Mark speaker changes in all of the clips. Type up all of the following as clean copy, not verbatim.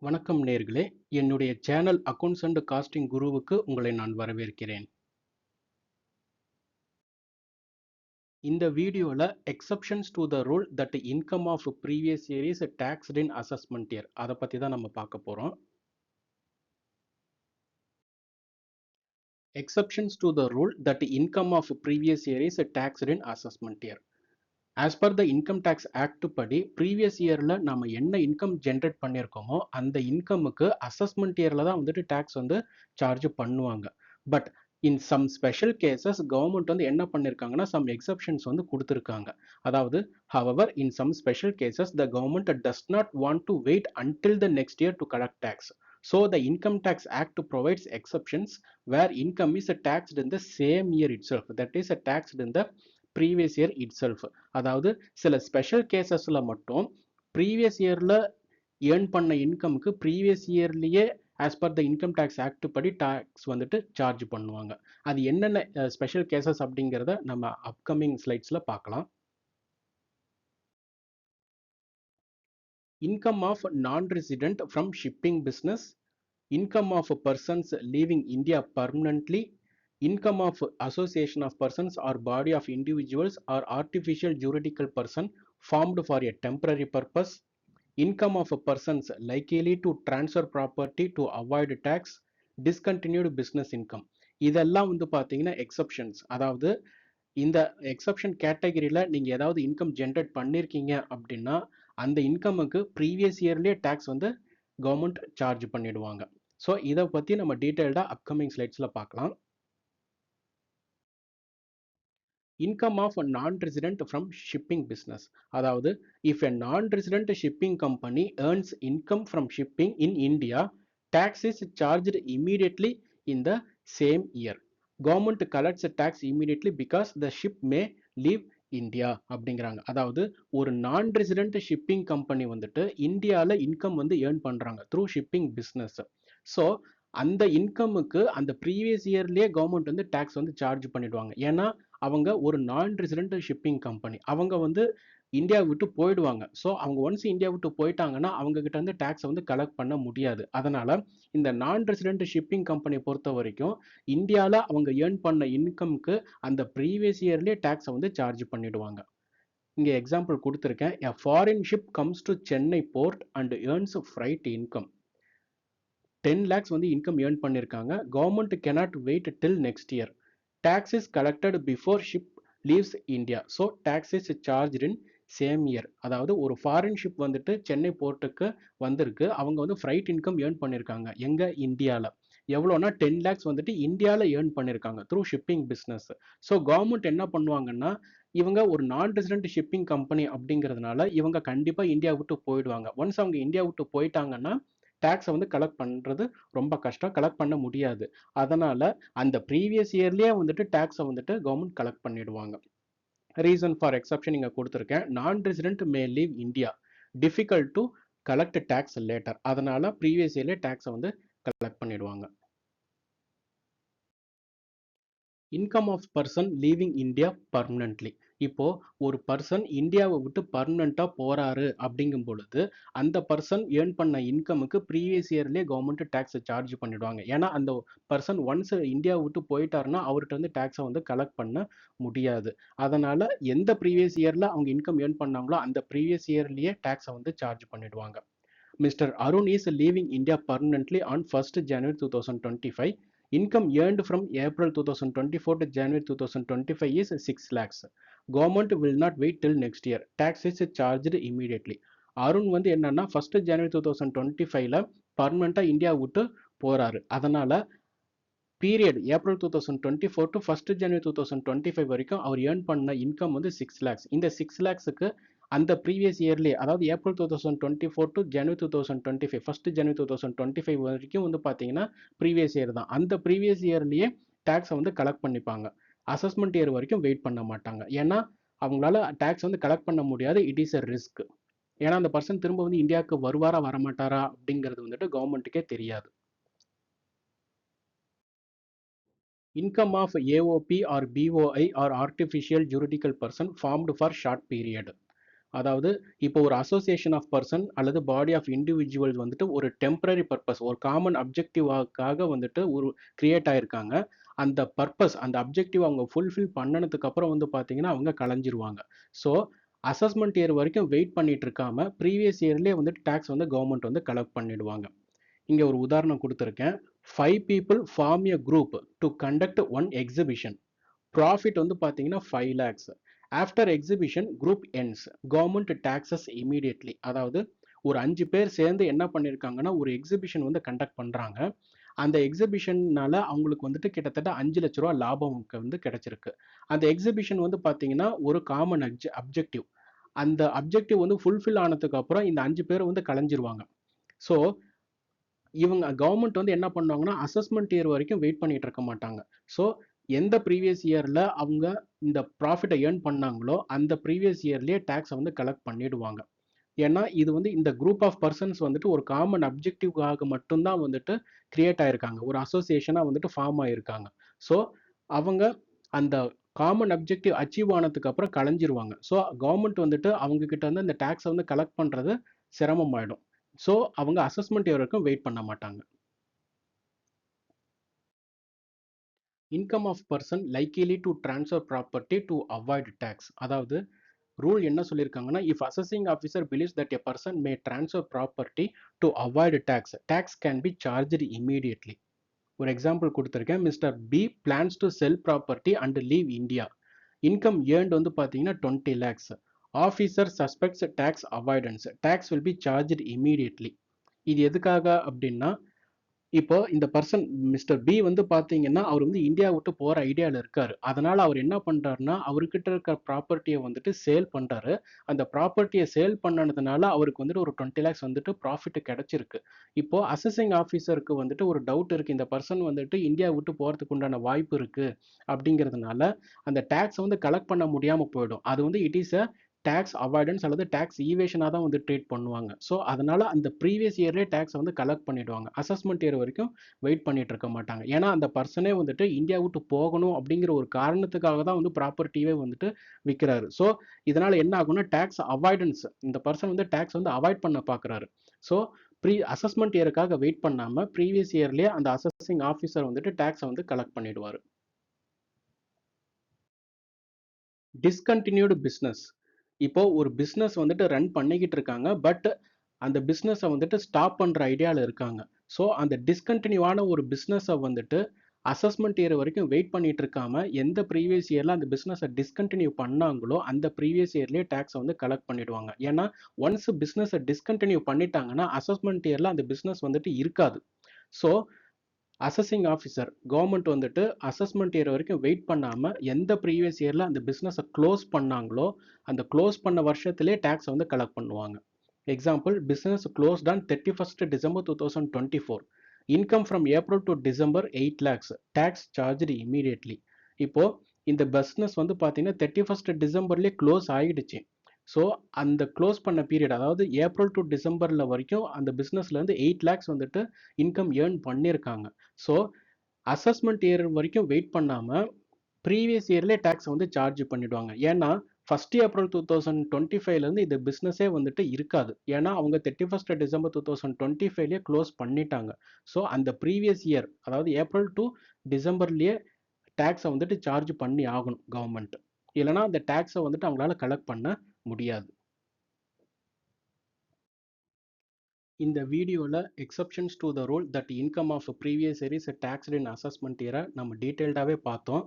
Speaker 1: வணக்கம் நேர்களே, என்னுடைய சேனல் அக்கவுண்ட்ஸ் அண்ட் காஸ்டிங் குருவுக்கு உங்களை நான் வரவேற்கிறேன். இந்த வீடியோல exceptions to the rule that income of previous year is taxed in assessment year அதை பற்றி தான் நம்ம பார்க்க போகிறோம். Exceptions to the rule that income of previous year is taxed in assessment year. As per the income tax act படி previous இயரில் நம்ம என்ன இன்கம் ஜென்ரேட் பண்ணியிருக்கோமோ அந்த இன்கமுக்கு அசஸ்மெண்ட் இயரில் தான் வந்துட்டு டேக்ஸ் வந்து சார்ஜ் பண்ணுவாங்க. But in some special cases government வந்து என்ன பண்ணியிருக்காங்கன்னா சம் எக்ஸப்ஷன்ஸ் வந்து கொடுத்துருக்காங்க. அதாவது however in some special cases the government does not want to wait until the next year to collect tax. So the Income Tax Act provides exceptions where income is taxed in the same year itself, that is taxed in the previous year itself. அதாவது சில special கேசஸ்ல மட்டும் previous இயர்ல earn பண்ண இன்கம்க்கு previous இயர்லயே as per the income tax act படி tax வந்துட்டு charge பண்ணுவாங்க. அது என்னென்ன ஸ்பெஷல் கேசஸ் அப்படிங்கிறத நம்ம அப்கமிங் ஸ்லைட்ஸ்ல பார்க்கலாம். Income of non-resident from shipping business, income of persons leaving India permanently, income of association of persons or body of individuals or artificial juridical person formed for a temporary purpose, income of persons likely to transfer property to avoid tax, discontinued business income. இதெல்லாம் வந்து பார்த்தீங்கன்னா exceptions. அதாவது இந்த exception கேட்டகரியில் நீங்கள் ஏதாவது income generate பண்ணியிருக்கீங்க அப்படின்னா அந்த இன்கமுக்கு ப்ரீவியஸ் இயர்லேயே டேக்ஸ் வந்து கவர்மெண்ட் சார்ஜ் பண்ணிடுவாங்க. ஸோ இதை பற்றி நம்ம டீட்டெயில்டாக அப்கமிங் ஸ்லைட்ஸில் பார்க்கலாம். Income of non-resident from shipping business. அதாவது if a non-resident shipping company earns income from shipping in India, tax is charged immediately in the same year. Government collects tax immediately because the ship may leave India அப்படிங்கிறாங்க. அதாவது ஒரு நான் resident shipping company வந்துட்டு இந்தியாவில் income வந்து earn பண்ணுறாங்க through shipping business. So அந்த இன்கமுக்கு அந்த ப்ரீவியஸ் இயர்லேயே கவர்மெண்ட் வந்து டேக்ஸ் வந்து சார்ஜ் பண்ணிடுவாங்க. ஏன்னா அவங்க ஒரு நான் ரெசிடென்ட் ஷிப்பிங் கம்பெனி, அவங்க வந்து இந்தியா விட்டு போயிடுவாங்க. ஸோ அவங்க ஒன்ஸ் இந்தியா விட்டு போயிட்டாங்கன்னா அவங்க கிட்ட வந்து டேக்ஸை வந்து கலெக்ட் பண்ண முடியாது. அதனால இந்த நான் ரெசிடென்ட் ஷிப்பிங் கம்பெனி பொறுத்த வரைக்கும் இந்தியாவில் அவங்க ஏர்ன் பண்ண இன்கம்க்கு அந்த ப்ரீவியஸ் இயர்லேயே டேக்ஸை வந்து சார்ஜ் பண்ணிடுவாங்க. இங்கே எக்ஸாம்பிள் கொடுத்துருக்கேன். A foreign ship comes to Chennai port and earns freight income. 10 lakhs வந்து இன்கம் ஏர்ன் பண்ணியிருக்காங்க. Government cannot wait till next year. Tax is collected before ship leaves India. So tax is charge in same year. அதாவது ஒரு foreign ship வந்துட்டு சென்னை போர்ட்டுக்கு வந்திருக்கு, அவங்க வந்து fried income earn பண்ணியிருக்காங்க எங்கே இந்தியாவில். எவ்வளோனா 10 lakhs வந்துட்டு இந்தியாவில் ஏர்ன் பண்ணியிருக்காங்க through shipping business. So government என்ன பண்ணுவாங்கன்னா இவங்க ஒரு நான் ரெசிடென்ட் ஷிப்பிங் கம்பெனி அப்படிங்கிறதுனால இவங்க கண்டிப்பாக இந்தியா விட்டு போயிடுவாங்க. ஒன்ஸ் அவங்க இந்தியா விட்டு போயிட்டாங்கன்னா டேக்ஸை வந்து கலெக்ட் பண்ணுறது ரொம்ப கஷ்டம், கலெக்ட் பண்ண முடியாது. அதனால் அந்த ப்ரீவியஸ் இயர்லேயே வந்துட்டு டேக்ஸை வந்துட்டு கவர்மெண்ட் கலெக்ட் பண்ணிடுவாங்க. ரீசன் ஃபார் எக்ஸப்ஷன் இங்கே கொடுத்துருக்கேன். நான் resident may leave India, difficult to collect tax later. அதனால் ப்ரீவியஸ் இயர்லேயே டேக்ஸை வந்து கலெக்ட் பண்ணிடுவாங்க. Income of person leaving India permanently. இப்போ ஒரு பர்சன் இந்தியாவை விட்டு பர்மனண்ட்டாக போறாரு அப்படிங்கும் பொழுது அந்த பர்சன் ஏர்ன் பண்ண இன்கமுக்கு ப்ரீவியஸ் இயர்லேயே கவர்மெண்ட் டேக்ஸை சார்ஜ் பண்ணிடுவாங்க. ஏன்னா அந்த பர்சன் ஒன்ஸ் இந்தியாவை விட்டு போயிட்டாருன்னா அவர்கிட்ட வந்து டேக்ஸை வந்து கலெக்ட் பண்ண முடியாது. அதனால எந்த ப்ரீவியஸ் இயர்ல அவங்க இன்கம் ஏர்ன் பண்ணாங்களோ அந்த ப்ரீவியஸ் இயர்லேயே டேக்ஸை வந்து சார்ஜ் பண்ணிடுவாங்க. Mr. Arun is leaving India permanently on 1st January 2025. Income earned from April 2024 to January 2025 is 6 lakhs. Government will not wait till next year. Tax is charged immediately. Arun வந்து என்னன்னா 1st January 2025ல பர்மனெண்ட்டாக India விட்டு போறாரு. அதனால period April 2024 to 1st January 2025 வரைக்கும் அவர் earn பண்ண income வந்து 6 lakhs. இந்த 6 lakhsக்கு அந்த ப்ரீவியஸ் இயர்லேயே, அதாவது April 2024 to January 2025, 1st January 2025 வரைக்கும் வந்து பார்த்தீங்கன்னா ப்ரீவியஸ் இயர் தான். அந்த ப்ரீவியஸ் இயர்லேயே டேக்ஸை வந்து கலெக்ட் பண்ணிப்பாங்க. அசஸ்மெண்ட் இயர் வரைக்கும் வெயிட் பண்ண மாட்டாங்க. ஏன்னா அவங்களால டேக்ஸ் வந்து கலெக்ட் பண்ண முடியாது. It is a risk. ஏன்னா அந்த பர்சன் திரும்ப வந்து இந்தியாவுக்கு வருவாரா வரமாட்டாரா அப்படிங்கிறது வந்துட்டு கவர்மெண்ட்டுக்கே தெரியாது. Income of AOP or BOI or artificial juridical person formed for short period. அதாவது இப்போ ஒரு அசோசியேஷன் ஆஃப் பர்சன் அல்லது பாடி ஆஃப் இண்டிவிஜுவல்ஸ் வந்துட்டு ஒரு டெம்பரரி பர்பஸ், ஒரு காமன் அப்ஜெக்டிவாக வந்துட்டு ஒரு கிரியேட் ஆயிருக்காங்க. அந்த பர்பஸ், அந்த அப்ஜெக்டிவ் அவங்க ஃபுல்ஃபில் பண்ணனதுக்கு அப்புறம் வந்து பார்த்தீங்கன்னா அவங்க கலைஞ்சிருவாங்க. ஸோ அசஸ்மெண்ட் இயர் வரைக்கும் வெயிட் பண்ணிட்டு இருக்காம ப்ரீவியஸ் இயர்லேயே வந்துட்டு டேக்ஸ் வந்து கவர்மெண்ட் வந்து கலெக்ட் பண்ணிடுவாங்க. இங்கே ஒரு உதாரணம் கொடுத்துருக்கேன். 5 people form a group to conduct one exhibition. Profit வந்து பார்த்தீங்கன்னா 5 lakhs. After exhibition group ends. Government taxes immediately. அதாவது ஒரு 5 பேர் சேர்ந்து என்ன பண்ணியிருக்காங்கன்னா ஒரு எக்ஸிபிஷன் வந்து கண்டக்ட் பண்ணுறாங்க. அந்த எக்ஸிபிஷன்னால அவங்களுக்கு வந்துட்டு கிட்டத்தட்ட 5 லட்ச ரூபா லாபம் வந்து கிடைச்சிருக்கு. அந்த எக்ஸிபிஷன் வந்து பார்த்தீங்கன்னா ஒரு காமன் அப்ஜெக்டிவ். அந்த அப்ஜெக்டிவ் வந்து ஃபுல்ஃபில் ஆனதுக்கு அப்புறம் இந்த 5 பேர் வந்து கலைஞ்சிருவாங்க. ஸோ இவங்க கவர்மெண்ட் வந்து என்ன பண்ணுவாங்கன்னா அசஸ்மெண்ட் இயர் வரைக்கும் வெயிட் பண்ணிட்டு இருக்க மாட்டாங்க. ஸோ எந்த ப்ரீவியஸ் இயரில் அவங்க இந்த ப்ராஃபிட்டை ஏர்ன் பண்ணாங்களோ அந்த ப்ரீவியஸ் இயர்லேயே டேக்ஸை வந்து கலெக்ட் பண்ணிடுவாங்க. ஏன்னா இது வந்து இந்த குரூப் ஆஃப் பர்சன்ஸ் வந்துட்டு ஒரு காமன் அப்ஜெக்டிவ்காக மட்டும்தான் வந்துட்டு கிரியேட் ஆயிருக்காங்க, ஒரு அசோசியேஷனாக வந்துட்டு ஃபார்ம் ஆயிருக்காங்க. ஸோ அவங்க அந்த காமன் அப்ஜெக்டிவ் அச்சீவ் ஆனதுக்கு அப்புறம் கலைஞ்சிருவாங்க. ஸோ கவர்மெண்ட் வந்துட்டு அவங்க கிட்ட வந்து இந்த டேக்ஸை வந்து கலெக்ட் பண்ணுறது சிரமமாயிடும். ஸோ அவங்க அசஸ்மெண்ட் இயர் வரைக்கும் வெயிட் பண்ண மாட்டாங்க. Income of person likely to transfer property to avoid tax. அதாவது ரூல் என்ன சொல்லியிருக்காங்கன்னா, if assessing officer believes that a person may transfer property to avoid tax, tax can be charged immediately. ஒரு example கொடுத்துருக்கேன். Mister B plans to sell property and leave India. Income earned வந்து பார்த்தீங்கன்னா 20 lakhs. Officer suspects tax avoidance, tax will B charged immediately. இது எதுக்காக அப்படின்னா, இப்போ இந்த person mister B வந்து பார்த்தீங்கன்னா அவர் வந்து இந்தியா விட்டு போகிற ஐடியாவில் இருக்காரு. அதனால அவர் என்ன பண்ணுறாருன்னா அவர்கிட்ட இருக்க ப்ராப்பர்ட்டியை வந்துட்டு சேல் பண்ணுறாரு. அந்த ப்ராப்பர்ட்டியை சேல் பண்ணதுனால அவருக்கு வந்துட்டு ஒரு 20 lakhs வந்துட்டு ப்ராஃபிட் கிடைச்சிருக்கு. இப்போ அசஸிங் ஆஃபீஸருக்கு வந்துட்டு ஒரு டவுட் இருக்குது, இந்த பர்சன் வந்துட்டு இந்தியா விட்டு போகிறதுக்கு உண்டான வாய்ப்பு இருக்குது அப்படிங்கிறதுனால அந்த டேக்ஸை வந்து கலெக்ட் பண்ண முடியாமல் போயிடும். அது வந்து it is a tax avoidance அல்லது டேக்ஸ் ஈவேஷனாக தான் வந்து ட்ரீட் பண்ணுவாங்க. ஸோ அதனால அந்த ப்ரீவியஸ் இயர்லேயே டேக்ஸை வந்து கலெக்ட் பண்ணிடுவாங்க. அசஸ்மெண்ட் இயர் வரைக்கும் வெயிட் பண்ணிட்டு இருக்க மாட்டாங்க. ஏன்னா அந்த பர்சனே வந்துட்டு இந்தியா விட்டு போகணும் அப்படிங்கிற ஒரு காரணத்துக்காக தான் வந்து ப்ராப்பர்ட்டியே வந்துட்டு விற்கிறாரு. ஸோ இதனால என்ன ஆகும்னா டேக்ஸ் அவாய்டன்ஸ், இந்த பர்சன் வந்து டேக்ஸ் வந்து அவாய்ட் பண்ண பார்க்குறாரு. ஸோ அசஸ்மெண்ட் இயருக்காக வெயிட் பண்ணாமல் ப்ரீவியஸ் இயர்லேயே அந்த அசஸிங் ஆஃபீஸர் வந்துட்டு டேக்ஸை வந்து கலெக்ட் பண்ணிடுவார். Discontinued business. இப்போ ஒரு பிஸ்னஸ் வந்துட்டு ரன் பண்ணிக்கிட்டு இருக்காங்க. பட் அந்த பிஸ்னஸை வந்துட்டு ஸ்டாப் பண்ணுற ஐடியாவில் இருக்காங்க. ஸோ அந்த டிஸ்கண்டினியூவான ஒரு பிஸ்னஸை வந்துட்டு அசஸ்மெண்ட் இயர் வரைக்கும் வெயிட் பண்ணிட்டு இருக்காம எந்த ப்ரீவியஸ் இயரில் அந்த பிஸ்னஸை டிஸ்கண்டினியூ பண்ணாங்களோ அந்த ப்ரீவியஸ் இயர்லேயே டேக்ஸை வந்து கலெக்ட் பண்ணிடுவாங்க. ஏன்னா ஒன்ஸ் பிஸ்னஸை டிஸ்கண்டினியூ பண்ணிட்டாங்கன்னா அசஸ்மெண்ட் இயரில் அந்த பிஸ்னஸ் வந்துட்டு இருக்காது. ஸோ அசஸிங் ஆஃபீஸர் கவர்மெண்ட் வந்துட்டு அசஸ்மெண்ட் இயர் வரைக்கும் வெயிட் பண்ணாமல் எந்த ப்ரீவியஸ் இயரில் அந்த பிஸ்னஸை க்ளோஸ் பண்ணாங்களோ அந்த க்ளோஸ் பண்ண வருஷத்திலே டேக்ஸை வந்து கலெக்ட் பண்ணுவாங்க. Example, business closed on 31st December 2024. Income from April to December 8 lakhs. Tax charged immediately. இப்போது இந்த பிஸ்னஸ் வந்து பார்த்தீங்கன்னா 31st டிசம்பர்லேயே க்ளோஸ் ஆகிடுச்சு. ஸோ அந்த க்ளோஸ் பண்ண பீரியட், அதாவது ஏப்ரல் டு டிசம்பரில் வரைக்கும் அந்த பிஸ்னஸ்லேருந்து 8 lakhs வந்துட்டு இன்கம் ஏர்ன் பண்ணியிருக்காங்க. ஸோ அசஸ்மெண்ட் இயர் வரைக்கும் வெயிட் பண்ணாமல் ப்ரீவியஸ் இயர்லேயே டேக்ஸ் வந்து சார்ஜ் பண்ணிவிடுவாங்க. ஏன்னா ஃபஸ்ட் ஏப்ரல் 2025லேருந்து இந்த பிஸ்னஸே வந்துட்டு இருக்காது. ஏன்னா அவங்க 31st December 2025லேயே க்ளோஸ் பண்ணிட்டாங்க. ஸோ அந்த ப்ரீவியஸ் இயர், அதாவது ஏப்ரல் டு டிசம்பர்லேயே டேக்ஸை வந்துட்டு சார்ஜ் பண்ணி ஆகணும் கவர்மெண்ட். இல்லைனா அந்த டேக்ஸை வந்துட்டு அவங்களால கலெக்ட் பண்ண முடியாது. இந்த வீடியோவில் exceptions to the rule that income of previous year is taxed in assessment இயரை நம்ம டீட்டெயில்டாகவே பார்த்தோம்.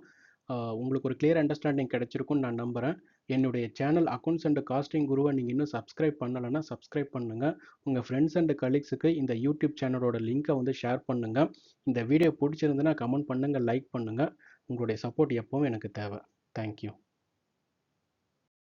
Speaker 1: உங்களுக்கு ஒரு கிளியர் அண்டர்ஸ்டாண்டிங் கிடைச்சிருக்குன்னு நான் நம்புகிறேன். என்னுடைய சேனல் அக்கௌண்ட்ஸ் அண்ட் காஸ்டிங் குருவை நீங்கள் இன்னும் சப்ஸ்கிரைப் பண்ணலைன்னா சப்ஸ்கிரைப் பண்ணுங்கள். உங்கள் ஃப்ரெண்ட்ஸ் அண்ட் கலீக்ஸுக்கு இந்த யூடியூப் சேனலோட லிங்க்கை வந்து ஷேர் பண்ணுங்கள். இந்த வீடியோ பிடிச்சிருந்துன்னா கமெண்ட் பண்ணுங்கள், லைக் பண்ணுங்கள். உங்களுடைய சப்போர்ட் எப்பவும் எனக்கு தேவை. தேங்க்யூ.